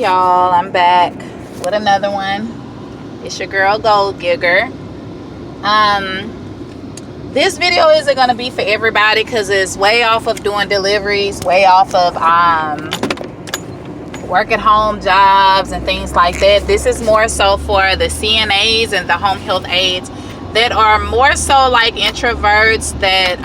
Hey y'all, I'm back with another one. It's your girl Gold Digger. This video isn't gonna be for everybody because it's way off of doing deliveries, way off of work at home jobs and things like that. This is more so for the CNAs and the home health aides that are more so like introverts that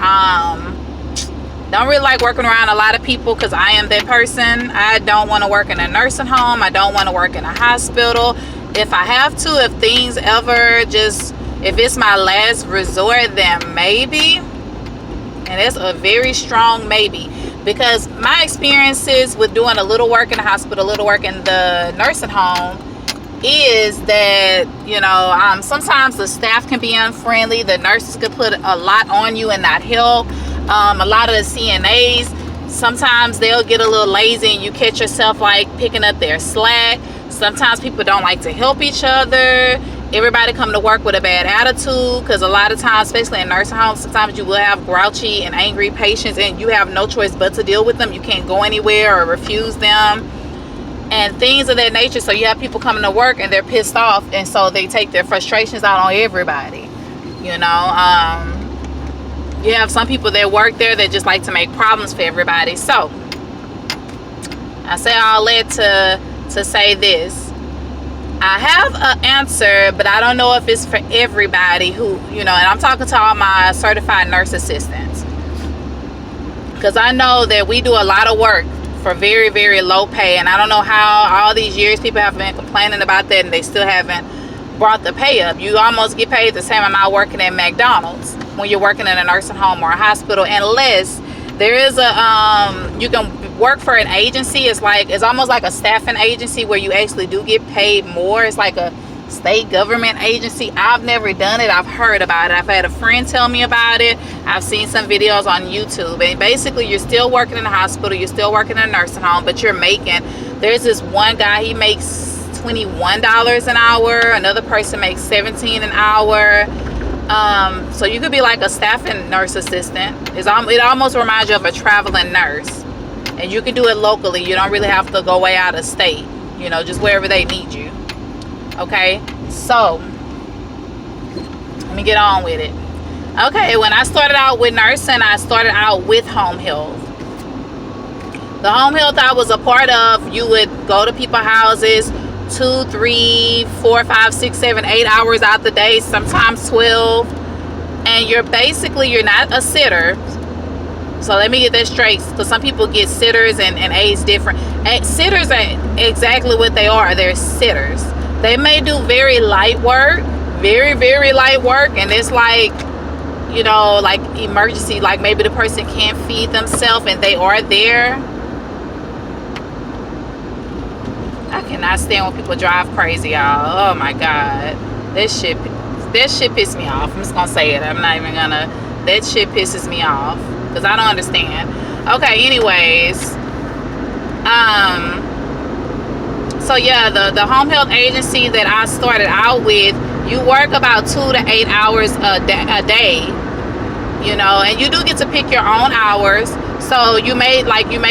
don't really like working around a lot of people, because I am that person. I don't want to work in a nursing home. I don't want to work in a hospital. If I have to, if things ever if it's my last resort, then maybe. And it's a very strong maybe, because my experiences with doing a little work in the hospital, a little work in the nursing home, is that, sometimes the staff can be unfriendly. The nurses could put a lot on you and not help. A lot of the CNAs, sometimes they'll get a little lazy and you catch yourself like picking up their slack. Sometimes people don't like to help each other. Everybody come to work with a bad attitude, because a lot of times, especially in nursing homes, sometimes you will have grouchy and angry patients and you have no choice but to deal with them. You can't go anywhere or refuse them and things of that nature. So you have people coming to work and they're pissed off, and so they take their frustrations out on everybody. You have some people that work there that just like to make problems for everybody. So I say all that to say this. I have an answer, but I don't know if it's for everybody who, and I'm talking to all my certified nurse assistants, because I know that we do a lot of work for very, very low pay, and I don't know how all these years people have been complaining about that and they still haven't brought the pay up. You almost get paid the same amount working at McDonald's when you're working in a nursing home or a hospital, unless there is you can work for an agency. It's almost like a staffing agency where you actually do get paid more. It's like a state government agency. I've never done it. I've heard about it. I've had a friend tell me about it. I've seen some videos on YouTube, and basically you're still working in a hospital, you're still working in a nursing home, but there's this one guy, he makes $21 an hour. Another person makes $17 an hour. So you could be like a staffing nurse assistant. It almost reminds you of a traveling nurse, and you can do it locally. You don't really have to go way out of state, just wherever they need you. Okay, so let me get on with it. Okay, when I started out with nursing, I started out with home health. The home health I was a part of, you would go to people's houses 2, 3, 4, 5, 6, 7, 8 hours out the day, sometimes 12, and you're not a sitter. So let me get that straight, because some people get sitters and aides different. Sitters are exactly what they are. They're sitters. They may do very light work, very, very light work, and it's like, like emergency, like maybe the person can't feed themselves and they are there. I cannot stand when people drive crazy, y'all. Oh my God. That shit pisses me off. I'm just gonna say it. That shit pisses me off, because I don't understand. Okay, anyways. So yeah, the home health agency that I started out with, you work about 2 to 8 hours a day, and you do get to pick your own hours. So you may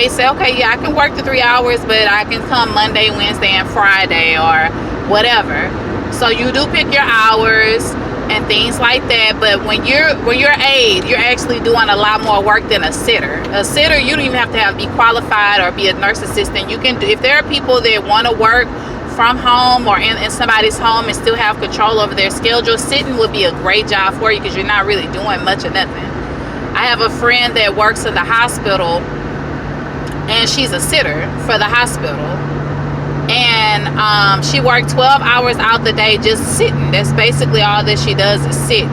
say, okay, yeah, I can work the 3 hours, but I can come Monday, Wednesday, and Friday or whatever. So you do pick your hours and things like that. But when you're aide, you're actually doing a lot more work than a sitter. A sitter, you don't even have to be qualified or be a nurse assistant. You can do, if there are people that want to work from home or in somebody's home and still have control over their schedule, sitting would be a great job for you, because you're not really doing much of nothing. I have a friend that works in the hospital, and she's a sitter for the hospital, and she worked 12 hours out the day just sitting. That's basically all that she does is sit,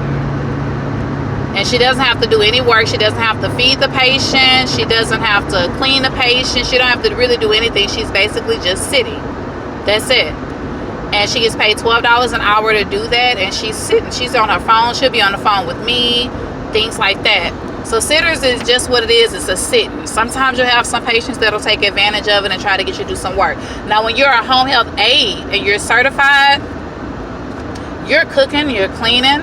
and she doesn't have to do any work. She doesn't have to feed the patient. She doesn't have to clean the patient. She don't have to really do anything. She's basically just sitting. That's it. And she gets paid $12 an hour to do that, and she's sitting. She's on her phone. She'll be on the phone with me, things like that. So sitters is just what it is. It's a sitting. Sometimes you'll have some patients that'll take advantage of it and try to get you to do some work. Now, when you're a home health aide and you're certified, you're cooking, you're cleaning.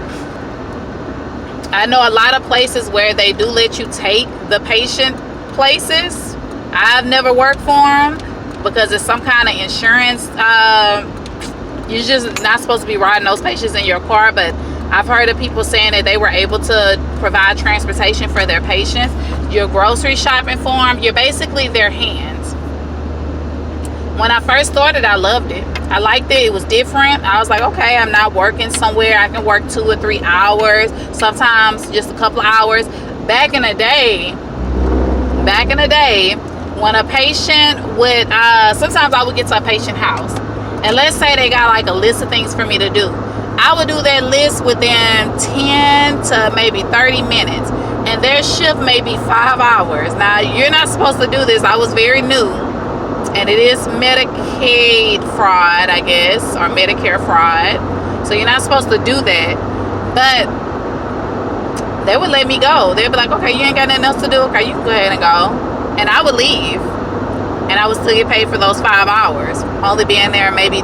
I know a lot of places where they do let you take the patient places. I've never worked for them, because it's some kind of insurance. You're just not supposed to be riding those patients in your car, but I've heard of people saying that they were able to provide transportation for their patients. You're grocery shopping for them. You're basically their hands. When I first started, I loved it. I liked it. It was different. I was like, okay, I'm not working somewhere. I can work 2 or 3 hours, sometimes just a couple of hours. Back in the day, when a patient would, sometimes I would get to a patient house, and let's say they got like a list of things for me to do. I would do that list within 10 to maybe 30 minutes, and their shift may be 5 hours. Now, you're not supposed to do this. I was very new, and it is Medicaid fraud, I guess, or Medicare fraud. So you're not supposed to do that. But they would let me go. They'd be like, okay, you ain't got nothing else to do. Okay, you can go ahead and go. And I would leave, and I would still get paid for those 5 hours, only being there maybe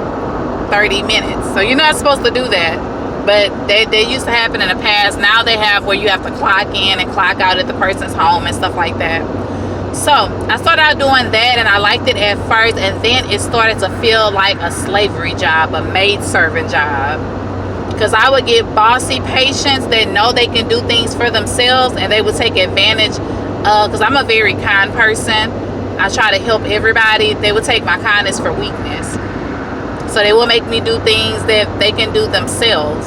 30 minutes. So you're not supposed to do that, but they used to happen in the past. Now they have where you have to clock in and clock out at the person's home and stuff like that. So I started out doing that, and I liked it at first, and then it started to feel like a slavery job, a maid servant job, because I would get bossy patients that know they can do things for themselves, and they would take advantage of, because I'm a very kind person. I try to help everybody. They would take my kindness for weakness. So they will make me do things that they can do themselves.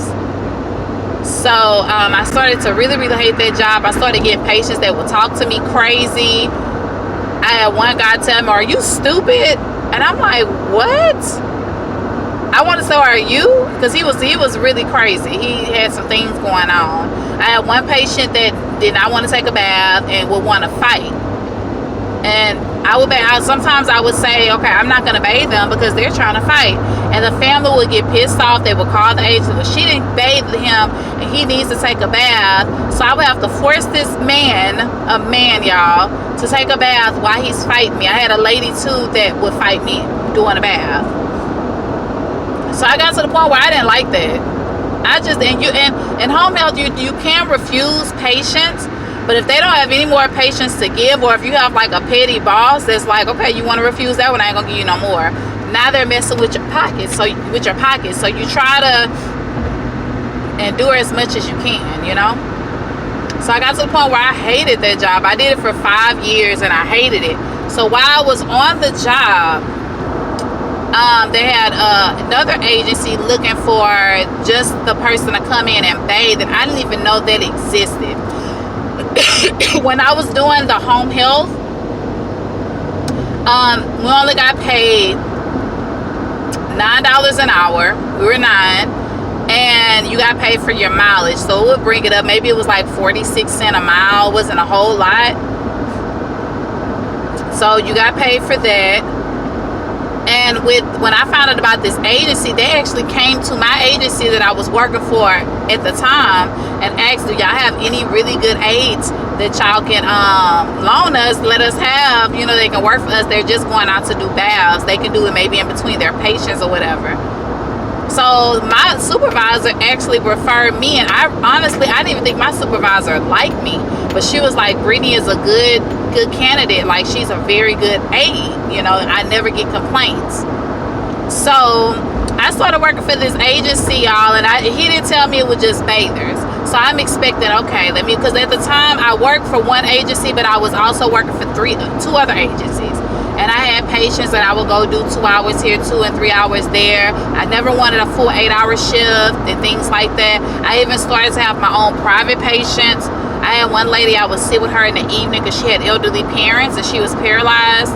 So I started to really, really hate that job. I started getting patients that would talk to me crazy. I had one guy tell me, "Are you stupid?" And I'm like, "What?" I want to say, "Are you?" Because he was really crazy. He had some things going on. I had one patient that did not want to take a bath and would want to fight. And sometimes I would say, okay, I'm not going to bathe them because they're trying to fight. And the family would get pissed off. They would call the agent. Well, she didn't bathe him and he needs to take a bath. So I would have to force this man, y'all, to take a bath while he's fighting me. I had a lady too that would fight me doing a bath. So I got to the point where I didn't like that. In home health, you can refuse patients. But if they don't have any more patients to give, or if you have like a petty boss that's like, okay, you want to refuse that one, I ain't gonna give you no more. Now they're messing with your pockets. So you try to endure as much as you can, you know. So I got to the point where I hated that job. I did it for 5 years and I hated it. So while I was on the job, they had another agency looking for just the person to come in and bathe, and I didn't even know that existed. When I was doing the home health, we only got paid $9 an hour. We were 9, and you got paid for your mileage. So it would bring it up. Maybe it was like 46 cents a mile. It wasn't a whole lot. So you got paid for that. And when I found out about this agency, they actually came to my agency that I was working for at the time and asked, do y'all have any really good aides that y'all can loan us, let us have, they can work for us. They're just going out to do baths. They can do it maybe in between their patients or whatever. So my supervisor actually referred me, and I didn't even think my supervisor liked me, but she was like, Brittany is a good candidate. Like, she's a very good aide. I never get complaints. So I started working for this agency, y'all, and he didn't tell me it was just bathers. So I'm expecting, okay, because at the time I worked for one agency, but I was also working for 2 other agencies. And I had patients that I would go do 2 hours here, 2 and 3 hours there. I never wanted a full 8-hour shift and things like that. I even started to have my own private patients. I had one lady, I would sit with her in the evening because she had elderly parents and she was paralyzed.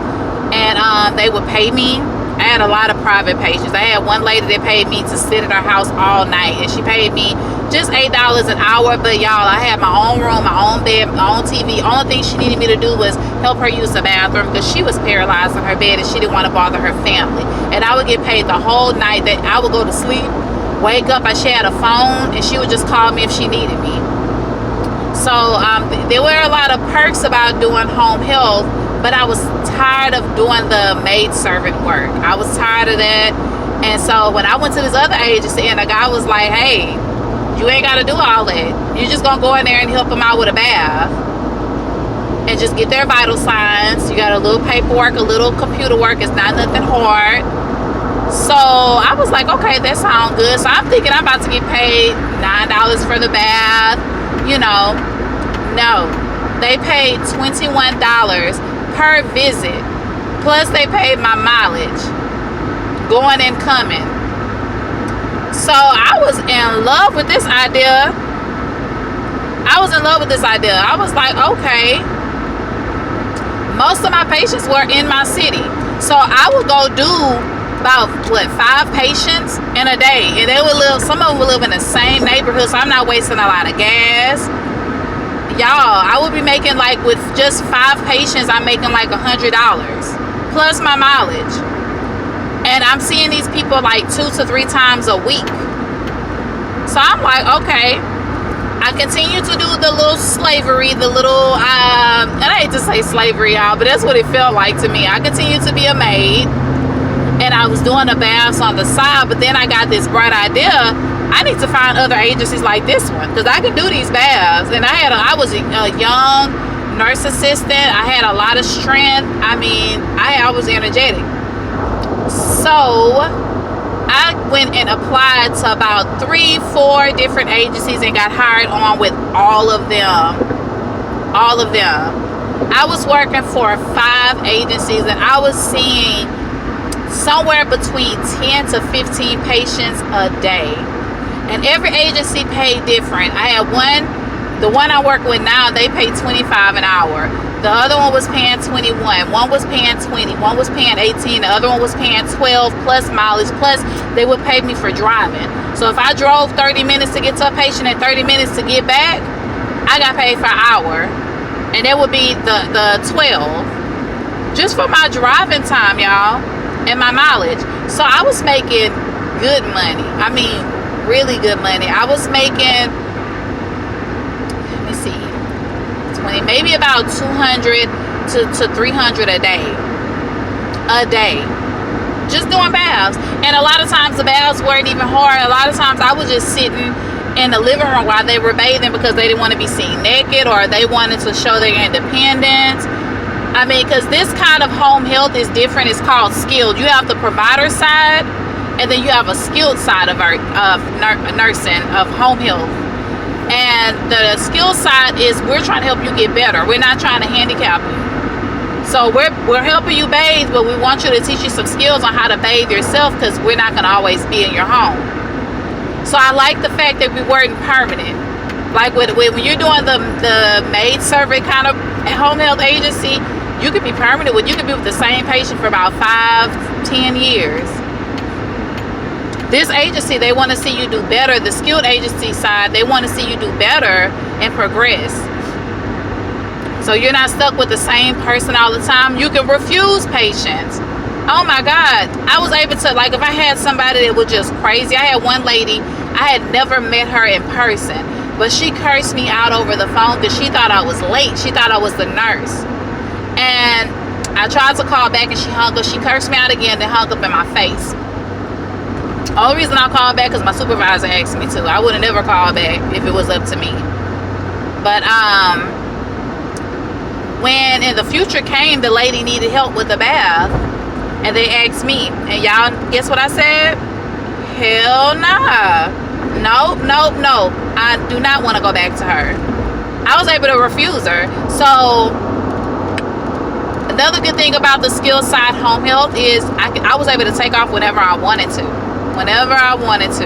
And they would pay me. I had a lot of private patients. I had one lady that paid me to sit at her house all night, and she paid me just $8 an hour. But y'all, I had my own room, my own bed, my own TV. Only thing she needed me to do was help her use the bathroom because she was paralyzed on her bed and she didn't want to bother her family. And I would get paid the whole night. That I would go to sleep, wake up, and she had a phone, and she would just call me if she needed me. So there were a lot of perks about doing home health, but I was tired of doing the maid servant work. I was tired of that. And so when I went to this other agency, and the guy was like, hey, you ain't got to do all that. You're just going to go in there and help them out with a bath. and just get their vital signs. You got a little paperwork, a little computer work. It's not nothing hard. So I was like, okay, that sounds good. So I'm thinking I'm about to get paid $9 for the bath. You know, no. They paid $21 per visit. Plus they paid my mileage, going and coming. So I was in love with this idea. I was like, okay. Most of my patients were in my city. So I would go do about 5 patients in a day, and they would live, some of them would live in the same neighborhood, so I'm not wasting a lot of gas. Y'all, I would be making, like, with just 5 patients, I'm making like $100 plus my mileage, and I'm seeing these people like 2 to 3 times a week. So I'm like, okay. I continue to do the little slavery, the little, and I hate to say slavery, y'all, but that's what it felt like to me. I continued to be a maid, and I was doing the baths on the side, but then I got this bright idea. I need to find other agencies like this one, because I can do these baths. And I was a young nurse assistant. I had a lot of strength. I mean, I was energetic. So I went and applied to about 3-4 different agencies and got hired on with all of them. I was working for 5 agencies, and I was seeing somewhere between 10 to 15 patients a day. And every agency paid different. I had the one I work with now, they pay $25 an hour. The other one was paying $21. One was paying $20. One was paying $18. The other one was paying $12 plus mileage, plus they would pay me for driving. So if I drove 30 minutes to get to a patient and 30 minutes to get back, I got paid for an hour. And that would be the 12. Just for my driving time, y'all, and my mileage. So I was making good money. I mean, really good money. I was making, let me see, 20, maybe about 200 to 300 a day, just doing baths. And a lot of times the baths weren't even hard. A lot of times I was just sitting in the living room while they were bathing, because they didn't want to be seen naked, or they wanted to show their independence. I mean, because this kind of home health is different. It's called skilled. You have the provider side, and then you have a skilled side of nursing, of home health. And the skilled side is, we're trying to help you get better. We're not trying to handicap you. So we're helping you bathe, but we want you to teach you some skills on how to bathe yourself, because we're not going to always be in your home. So I like the fact that we weren't permanent. Like when you're doing the maid servant kind of home health agency, you could be permanent with, you could be with the same patient for about 5-10 years. This agency, they want to see you do better. The skilled agency side, they want to see you do better and progress. So you're not stuck with the same person all the time. You can refuse patients. Oh my God. I was able to, like, if I had somebody that was just crazy. I had one lady, I had never met her in person, but she cursed me out over the phone because she thought I was late. She thought I was the nurse. And I tried to call back and she hung up. She cursed me out again, then hung up in my face. Only reason I called back because my supervisor asked me to. I would have never called back if it was up to me. But when in the future came, the lady needed help with the bath, and they asked me, and y'all guess what I said? Hell nah. No. I do not want to go back to her. I was able to refuse her. So another good thing about the skill side home health is I was able to take off whenever I wanted to. Whenever I wanted to.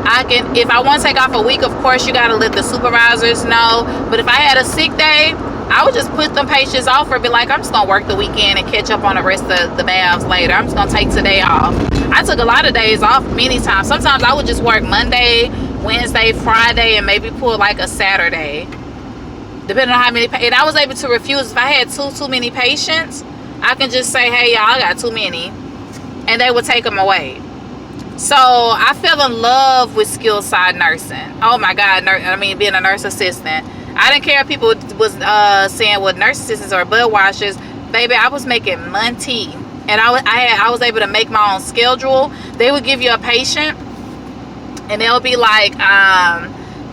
I can, if I want to take off a week, of course you got to let the supervisors know. But if I had a sick day, I would just put them patients off, or be like, I'm just going to work the weekend and catch up on the rest of the baths later. I'm just going to take today off. I took a lot of days off many times. Sometimes I would just work Monday, Wednesday, Friday, and maybe pull like a Saturday, depending on how many. And I was able to refuse. If I had too many patients, I can just say, hey, y'all, I got too many, and they would take them away. So I fell in love with skilled side nursing. Oh my God, being a nurse assistant. I didn't care if people was saying, well, nurse assistants or butt washers. Baby, I was making money. And I was able to make my own schedule. They would give you a patient, and they'll be like,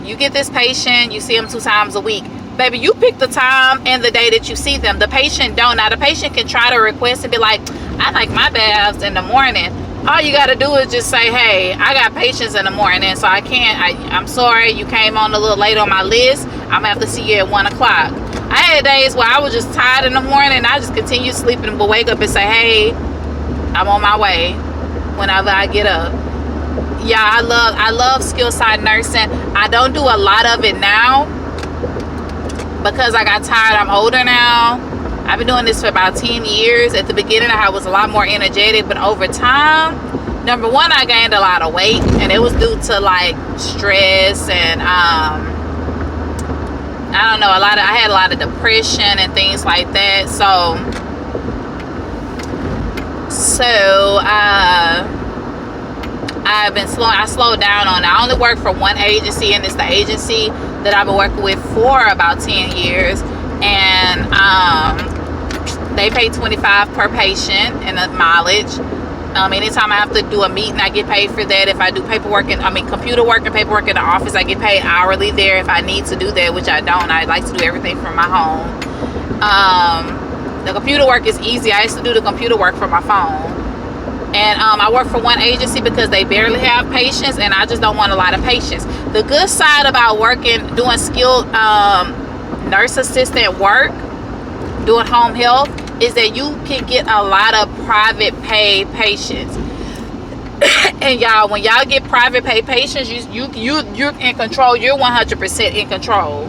you get this patient, you see them 2 times a week. baby, you pick the time and the day that you see them. The patient don't. Now the patient can try to request and be like, I like my baths in the morning. All you got to do is just say, hey, I got patients in the morning, so I can't, I'm sorry, you came on a little late on my list. I'm going to have to see you at 1 o'clock. I had days where I was just tired in the morning. I just continued sleeping, but wake up and say, hey, I'm on my way whenever I get up. Yeah, I love skill side nursing. I don't do a lot of it now because I got tired. I'm older now. I've been doing this for about 10 years. At the beginning, I was a lot more energetic, but over time, number one, I gained a lot of weight, and it was due to like stress and I don't know, I had a lot of depression and things like that. So I slowed down on it. I only work for one agency, and it's the agency that I've been working with for about 10 years. And they pay $25 per patient and the mileage. Anytime I have to do a meeting, I get paid for that. If I do computer work and paperwork in the office, I get paid hourly there if I need to do that, which I don't. I like to do everything from my home. The computer work is easy. I used to do the computer work from my phone. And I work for one agency because they barely have patients, and I just don't want a lot of patients. The good side about doing skilled nurse assistant work, doing home health, is that you can get a lot of private pay patients. And y'all, when y'all get private pay patients, you're in control. You're 100% in control.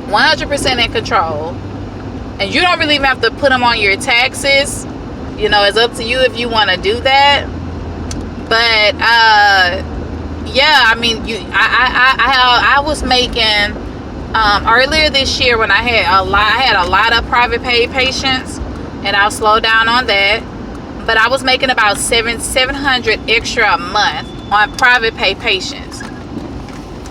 100% in control. And you don't really even have to put them on your taxes. You know, it's up to you if you want to do that. But yeah, I was making earlier this year when I had a lot of private pay patients, and I'll slow down on that. But I was making about $700 extra a month on private pay patients.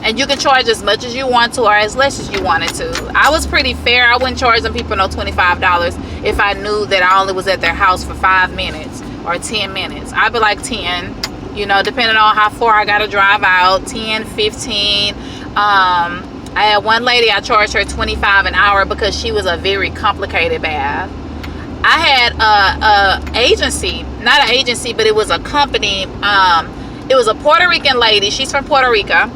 And you can charge as much as you want to or as less as you wanted to. I was pretty fair. I wouldn't charge them people no $25 if I knew that I only was at their house for 5 minutes or 10 minutes. I'd be like 10, depending on how far I got to drive out, 10, 15. I had one lady, I charged her $25 an hour because she was a very complicated bath. I had a agency, not an agency, but it was a company. It was a Puerto Rican lady. She's from Puerto Rico.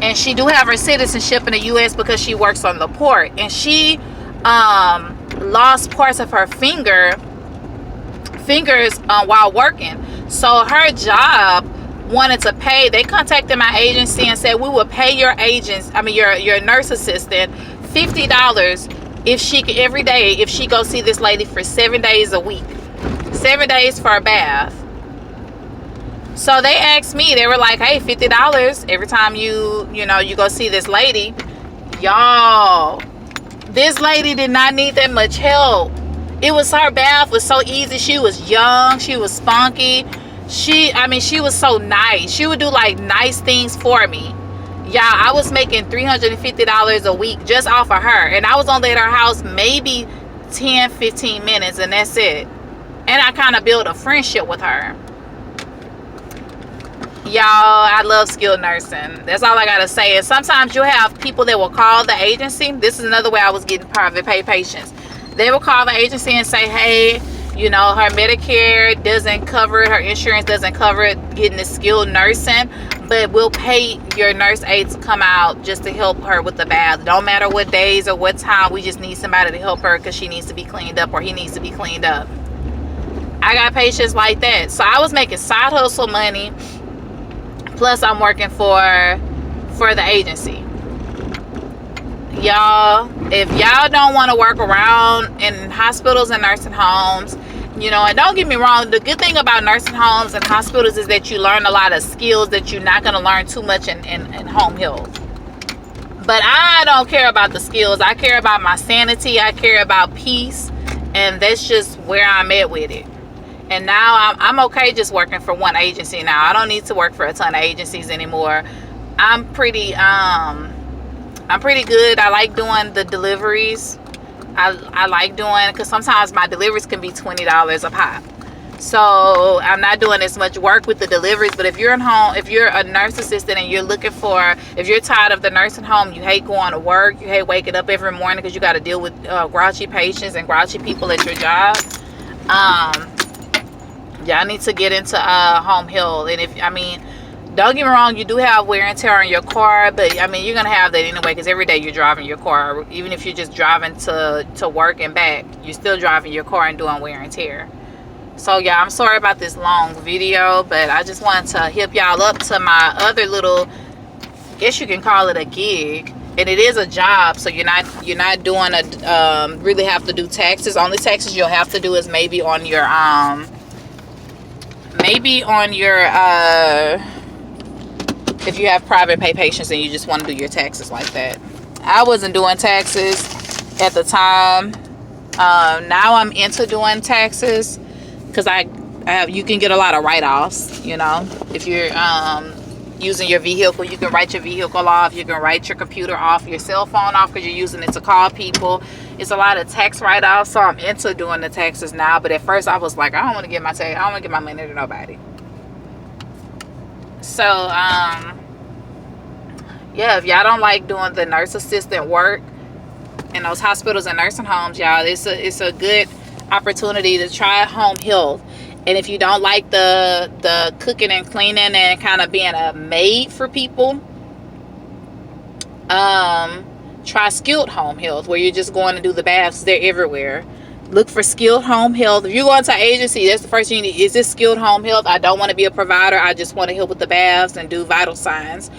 And she do have her citizenship in the U.S. because she works on the port. And she lost parts of her fingers while working. So her job wanted to pay. They contacted my agency and said, we will pay your nurse assistant $50 every day if she go see this lady for 7 days a week. 7 days for a bath. So they asked me, they were like, hey, $50 every time you go see this lady. Y'all, this lady did not need that much help. Her bath was so easy. She was young, she was spunky. She was so nice. She would do like nice things for me. Y'all, I was making $350 a week just off of her. And I was only at her house maybe 10, 15 minutes, and that's it. And I kind of built a friendship with her. Y'all, I love skilled nursing. That's all I gotta say. And sometimes you have people that will call the agency. This is another way I was getting private pay patients. They will call the agency and say, hey, her Medicare doesn't cover it, her insurance doesn't cover it, getting the skilled nursing, but we'll pay your nurse aide to come out just to help her with the bath. Don't matter what days or what time, we just need somebody to help her because she needs to be cleaned up or he needs to be cleaned up. I got patients like that. So I was making side hustle money, plus I'm working for the agency. Y'all, if y'all don't want to work around in hospitals and nursing homes, and don't get me wrong, the good thing about nursing homes and hospitals is that you learn a lot of skills that you're not going to learn too much in home health. But I don't care about the skills. I care about my sanity. I care about peace. And that's just where I'm at with it. And now I'm okay just working for one agency now. I don't need to work for a ton of agencies anymore. I'm pretty good. I like doing the deliveries. I like doing, because sometimes my deliveries can be $20 a pop. So I'm not doing as much work with the deliveries. But if you're if you're a nurse assistant and you're looking for, if you're tired of the nursing home, you hate going to work, you hate waking up every morning because you got to deal with grouchy patients and grouchy people at your job, y'all need to get into home health. And don't get me wrong, you do have wear and tear on your car, but you're gonna have that anyway, because every day you're driving your car. Even if you're just driving to work and back, you're still driving your car and doing wear and tear. So yeah, I'm sorry about this long video, but I just wanted to hip y'all up to my other little, I guess you can call it a gig, and it is a job. So you're not doing a really have to do taxes. Only taxes you'll have to do is maybe on your if you have private pay patients and you just want to do your taxes like that. I wasn't doing taxes at the time. Now I'm into doing taxes because you can get a lot of write-offs. If you're using your vehicle, you can write your vehicle off. You can write your computer off, your cell phone off, because you're using it to call people. It's a lot of tax write-offs, so I'm into doing the taxes now. But at first I was like, I don't want to give my tax, I don't want to give my money to nobody. So yeah, if y'all don't like doing the nurse assistant work in those hospitals and nursing homes, y'all, it's a good opportunity to try home health. And if you don't like the cooking and cleaning and kind of being a maid for people, try skilled home health, where you're just going to do the baths. They're everywhere. Look for skilled home health. If you go into an agency, that's the first thing you need. Is this skilled home health? I don't want to be a provider. I just want to help with the baths and do vital signs.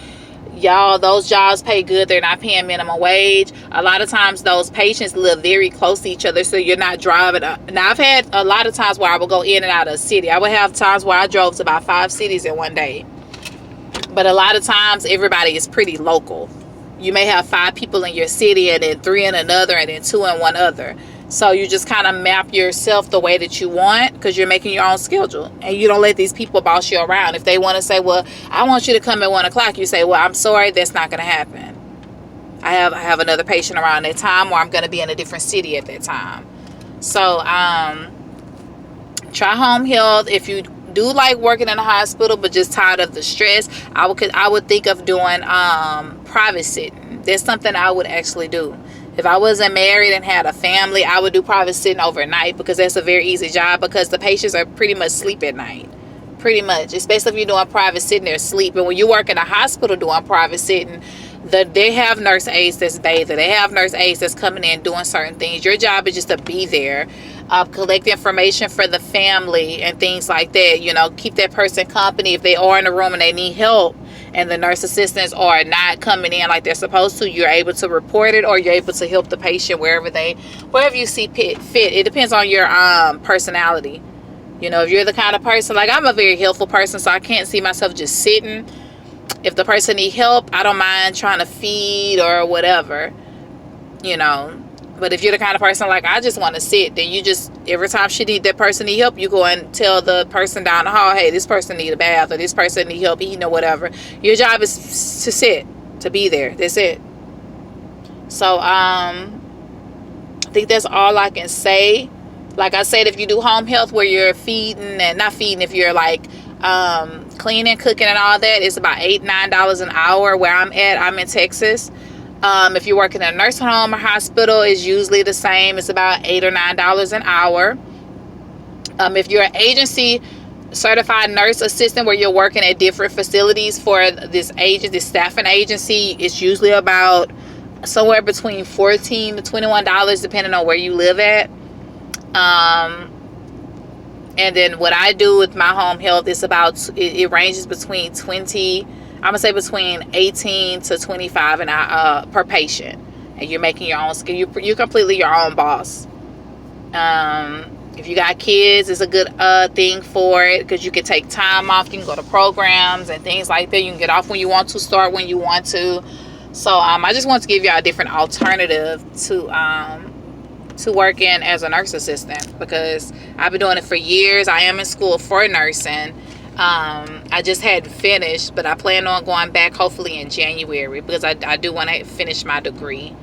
Y'all, those jobs pay good. They're not paying minimum wage. A lot of times those patients live very close to each other, so you're not driving. Now, I've had a lot of times where I would go in and out of a city. I would have times where I drove to about 5 cities in one day. But a lot of times everybody is pretty local. You may have 5 people in your city, and then 3 in another, and then 2 in one other. So you just kind of map yourself the way that you want, because you're making your own schedule, and you don't let these people boss you around. If they want to say, well, I want you to come at 1 o'clock, you say, well, I'm sorry, that's not going to happen. I have another patient around that time, or I'm going to be in a different city at that time. So try home health. If you do like working in a hospital but just tired of the stress, I would think of doing private sitting. That's something I would actually do. If I wasn't married and had a family, I would do private sitting overnight, because that's a very easy job, because the patients are pretty much sleep at night. Pretty much. Especially if you're doing private sitting, they're sleeping. When you work in a hospital doing private sitting, they have nurse aides that's bathing. They have nurse aides that's coming in doing certain things. Your job is just to be there, collect information for the family and things like that. Keep that person company if they are in the room and they need help, and the nurse assistants are not coming in like they're supposed to. You're able to report it, or you're able to help the patient wherever you see fit. It depends on your personality. If you're the kind of person, like I'm a very helpful person, so I can't see myself just sitting. If the person need help, I don't mind trying to feed or whatever, But if you're the kind of person like, I just want to sit, then you just, every time that person need help, you go and tell the person down the hall, hey, this person need a bath, or this person need help eating, or whatever. Your job is to sit, to be there. That's it. So I think that's all I can say. Like I said, if you do home health where you're feeding and not feeding, if you're like cleaning, cooking, and all that, it's about $8-9 an hour. Where I'm at, I'm in Texas. If you're working in a nursing home or hospital, it's usually the same. It's about $8 or $9 an hour. If you're an agency certified nurse assistant where you're working at different facilities for this staffing agency, it's usually about somewhere between $14 to $21, depending on where you live at. And then what I do with my home health is it ranges between between 18 to 25 an hour per patient, and you're making your own schedule. You're completely your own boss. If you got kids, it's a good thing for it, because you can take time off. You can go to programs and things like that. You can get off when you want to, start when you want to. So I just want to give y'all a different alternative to working as a nurse assistant, because I've been doing it for years. I am in school for nursing. I just hadn't finished, but I plan on going back hopefully in January, because I do want to finish my degree.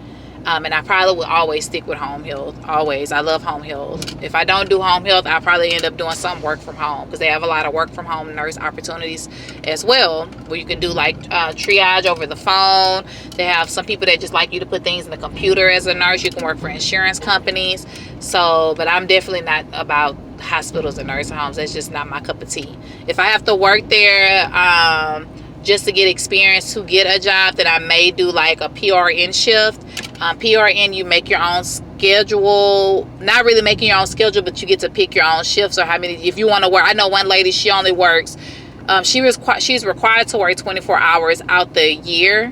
And I probably will always stick with home health. Always. I love home health. If I don't do home health, I'll probably end up doing some work from home, because they have a lot of work from home nurse opportunities as well, where you can do like triage over the phone. They have some people that just like you to put things in the computer as a nurse. You can work for insurance companies. So, but I'm definitely not about hospitals and nursing homes. That's just not my cup of tea. If I have to work there, just to get experience to get a job, then I may do like a PRN shift. PRN, you make your own schedule. Not really making your own schedule, but you get to pick your own shifts, or how many, if you want to work. I know one lady, she only works, she's required to work 24 hours out the year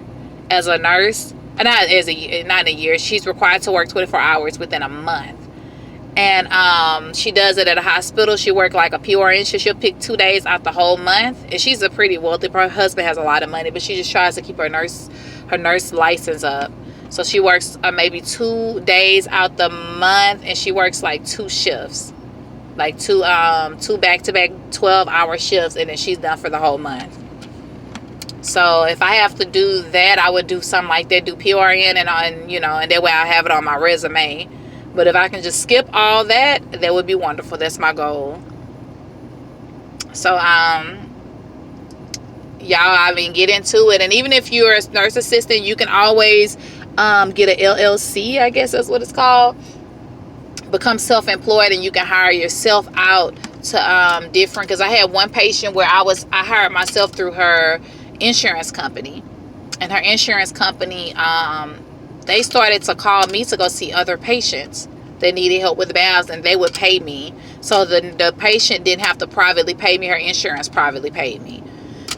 as a nurse. Not in a year. She's required to work 24 hours within a month. And she does it at a hospital. She worked like a PRN. She'll pick 2 days out the whole month. And she's a pretty wealthy. Her husband has a lot of money, but she just tries to keep her nurse license up. So she works maybe 2 days out the month, and she works like 2 shifts, like two back-to-back 12-hour shifts, and then she's done for the whole month. So if I have to do that, I would do something like that, do PRN, and that way I have it on my resume. But if I can just skip all that, that would be wonderful. That's my goal. So, y'all, get into it. And even if you're a nurse assistant, you can always get an LLC, I guess that's what it's called. Become self-employed, and you can hire yourself out to different. Because I had one patient where I hired myself through her insurance company. And her insurance company, they started to call me to go see other patients that needed help with bowels, and they would pay me. So the patient didn't have to privately pay me. Her insurance privately paid me.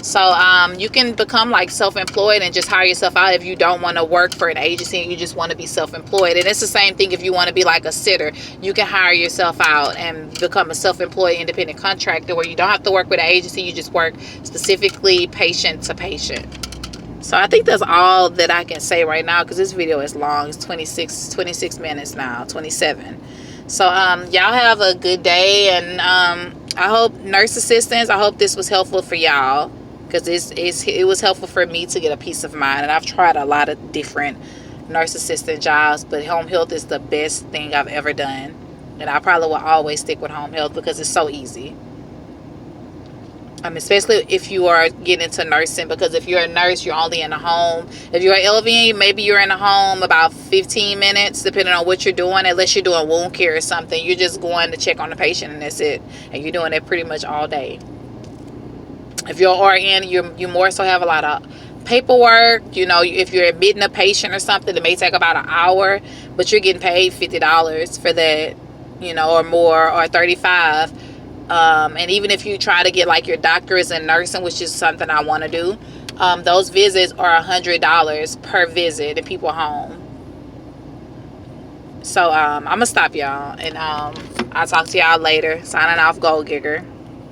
So you can become like self-employed and just hire yourself out if you don't want to work for an agency and you just want to be self-employed. And it's the same thing if you want to be like a sitter. You can hire yourself out and become a self-employed independent contractor, where you don't have to work with an agency. You just work specifically patient to patient. So I think that's all that I can say right now, because this video is long. It's 26 minutes now, 27. So y'all have a good day, and I hope, nurse assistants, I hope this was helpful for y'all, because it was helpful for me to get a peace of mind. And I've tried a lot of different nurse assistant jobs, but home health is the best thing I've ever done, and I probably will always stick with home health because it's so easy. Especially if you are getting into nursing, because if you're a nurse, you're only in a home. If you're an LVN, maybe you're in a home about 15 minutes, depending on what you're doing, unless you're doing wound care or something. You're just going to check on the patient, and that's it. And you're doing it pretty much all day. If you're RN, you more so have a lot of paperwork. If you're admitting a patient or something, it may take about an hour, but you're getting paid $50 for that, or more, or $35. And even if you try to get like your doctorate in nursing, which is something I want to do, those visits are $100 per visit in people's home. So I'm gonna stop y'all, and I'll talk to y'all later. Signing off, Gold Gigger.